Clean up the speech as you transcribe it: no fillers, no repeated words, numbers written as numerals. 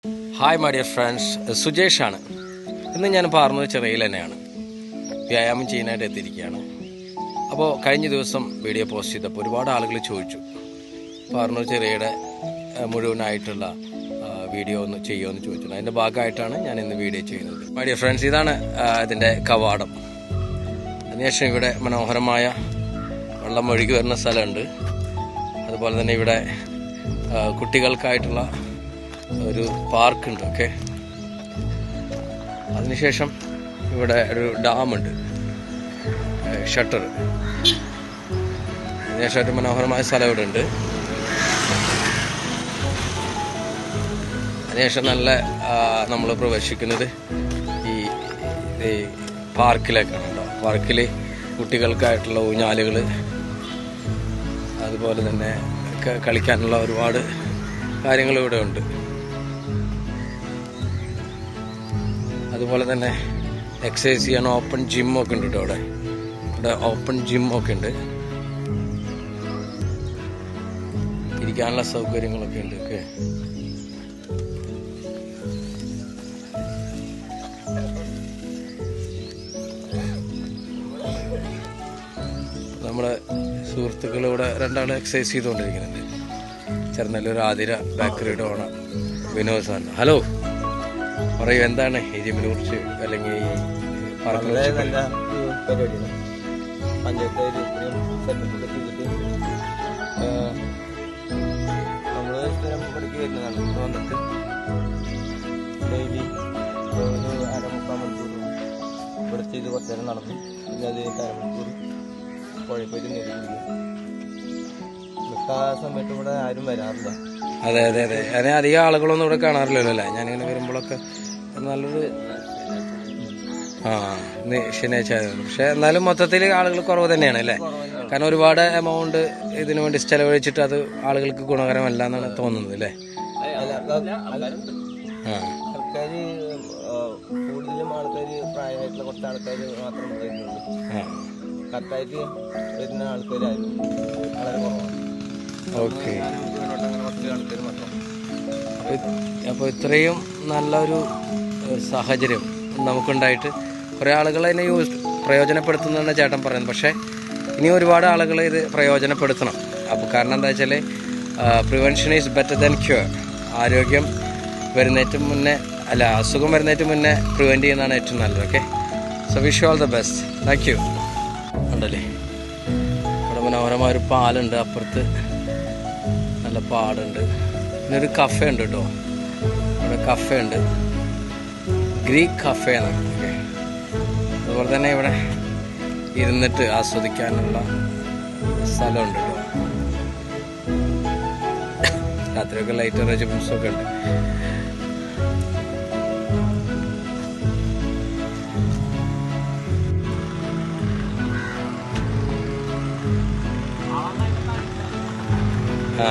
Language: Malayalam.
ഹായ് മൈ ഡിയർ ഫ്രണ്ട്സ്, സുജേഷാണ്. ഇന്ന് ഞാൻ പാർന്നൂർ ചിറയിൽ തന്നെയാണ് വ്യായാമം ചെയ്യാനായിട്ട് എത്തിയിരിക്കുകയാണ്. അപ്പോൾ കഴിഞ്ഞ ദിവസം വീഡിയോ പോസ്റ്റ് ചെയ്തപ്പോൾ ഒരുപാട് ആളുകൾ ചോദിച്ചു പാർന്നൂർ ചിറയുടെ മുഴുവനായിട്ടുള്ള വീഡിയോ ഒന്ന് ചെയ്യുമെന്ന് ചോദിച്ചു. അതിൻ്റെ ഭാഗമായിട്ടാണ് ഞാൻ ഇന്ന് വീഡിയോ ചെയ്യുന്നത്. മൈ ഡിയർ ഫ്രണ്ട്സ്, ഇതാണ് ഇതിൻ്റെ കവാടം. അതിനുശേഷം ഇവിടെ മനോഹരമായ വെള്ളം ഒഴുകി വരുന്ന സ്ഥലമുണ്ട്. അതുപോലെ തന്നെ ഇവിടെ കുട്ടികൾക്കായിട്ടുള്ള ഒരു പാർക്കുണ്ട്. ഓക്കെ, അതിനുശേഷം ഇവിടെ ഒരു ഡാമുണ്ട്, ഷട്ടർ. അതിനുശേഷം ഒരു മനോഹരമായ സ്ഥലം ഇവിടെ ഉണ്ട്. അതിനുശേഷം നല്ല നമ്മൾ പ്രവേശിക്കുന്നത് ഈ പാർക്കിലേക്കാണ് കേട്ടോ. പാർക്കിൽ കുട്ടികൾക്കായിട്ടുള്ള ഊഞ്ഞാലുകൾ, അതുപോലെ തന്നെ കളിക്കാനുള്ള ഒരുപാട് കാര്യങ്ങൾ ഇവിടെ ഉണ്ട്. അതുപോലെ തന്നെ എക്സസൈസ് ചെയ്യാൻ ഓപ്പൺ ജിമ്മൊക്കെ ഉണ്ട് കേട്ടോ. ഇവിടെ ഓപ്പൺ ജിമ്മൊക്കെ ഉണ്ട്, ഇരിക്കാനുള്ള സൗകര്യങ്ങളൊക്കെ ഉണ്ട്. ഓക്കെ, നമ്മുടെ സുഹൃത്തുക്കൾ ഇവിടെ രണ്ടാൾ എക്സസൈസ് ചെയ്തുകൊണ്ടിരിക്കുന്നുണ്ട്. ചെറുനല്ലൂർ ആതിര ബേക്കറിയുടെ ഓണർ വിനോദ് സാർ. ഹലോ, പറയൂ, എന്താണ് ഈ ജിമ്മിനെ കുറിച്ച് അല്ലെങ്കിൽ ഈ പാർക്കിനെ കുറിച്ച്? നല്ല പരിപാടിയാണ്. പഞ്ചായത്ത് സെറ്റപ്പൊക്കെ ചെയ്തിട്ട് നമ്മൾ സ്ഥിരം ഇവിടേക്ക് വരുന്നതാണ്. ഇവിടെ വന്നിട്ട് ഡെയിലി ഒരു അരമുക്കാൽ മണിക്കൂർ ഇവിടെ ചെയ്ത് കുറച്ച് നേരം നടന്നു. പിന്നെ അത് അരമണിക്കൂർ പുഴയിൽ പോയിട്ട് നീര് കുടിക്കും. മിക്ക സമയത്തും ഇവിടെ ആരും വരാറില്ല. അതെ അതെ അതെ, അതിന് അധികം ആളുകളൊന്നും ഇവിടെ കാണാറില്ലല്ലോ അല്ലേ? ഞാനിങ്ങനെ വരുമ്പോഴൊക്കെ നല്ലൊരു ശനിയാഴ്ച ആയതുകൊണ്ട്. പക്ഷെ എന്നാലും മൊത്തത്തിൽ ആളുകൾ കുറവ് തന്നെയാണ് അല്ലേ? കാരണം ഒരുപാട് എമൗണ്ട് ഇതിനു വേണ്ടി ചെലവഴിച്ചിട്ട് അത് ആളുകൾക്ക് ഗുണകരമല്ല എന്നാണ് തോന്നുന്നത് അല്ലേ? ആൾക്കാർ കൂടുതലും പ്രായമായിട്ടുള്ള കുറച്ച് ആൾക്കാർ മാത്രം വരുന്നുള്ളൂ. കറക്റ്റായിട്ട് വരുന്ന ആൾക്കാരും വളരെ കുറവാണ്. ഓക്കെ, അപ്പോൾ ഇത്രയും നല്ലൊരു സാഹചര്യം നമുക്കുണ്ടായിട്ട് കുറേ ആളുകൾ അതിനെ പ്രയോജനപ്പെടുത്തുന്നതാണ് ചേട്ടൻ പറയുന്നത്. പക്ഷേ ഇനി ഒരുപാട് ആളുകൾ ഇത് പ്രയോജനപ്പെടുത്തണം. അപ്പോൾ കാരണം എന്താ വെച്ചാൽ prevention is better than cure. ആരോഗ്യം വരുന്നതിന് മുന്നേ അസുഖം വരുന്നതിന് മുന്നേ പ്രിവെൻറ്റ് ചെയ്യുന്നതാണ് ഏറ്റവും നല്ലത്. Okay, so wish you all the best. Thank you. ഉണ്ടല്ലേ, ഇവിടെ മനോഹരമായ ഒരു പാലുണ്ട്, അപ്പുറത്ത് നല്ല പാടുണ്ട്. പിന്നെ ഒരു കഫേ ഉണ്ട് കേട്ടോ. ഇവിടെ കഫേ ഉണ്ട്, ഗ്രീക്ക് കഫേ എന്നാണ്. ഓക്കെ, അതുപോലെ തന്നെ ഇവിടെ ഇരുന്നിട്ട് ആസ്വദിക്കാനുള്ള സ്ഥലമുണ്ട് കേട്ടോ. രാത്രിയൊക്കെ ലൈറ്റ് അറേഞ്ച്മെന്റ്സ് ഒക്കെ ഉണ്ട്. ആ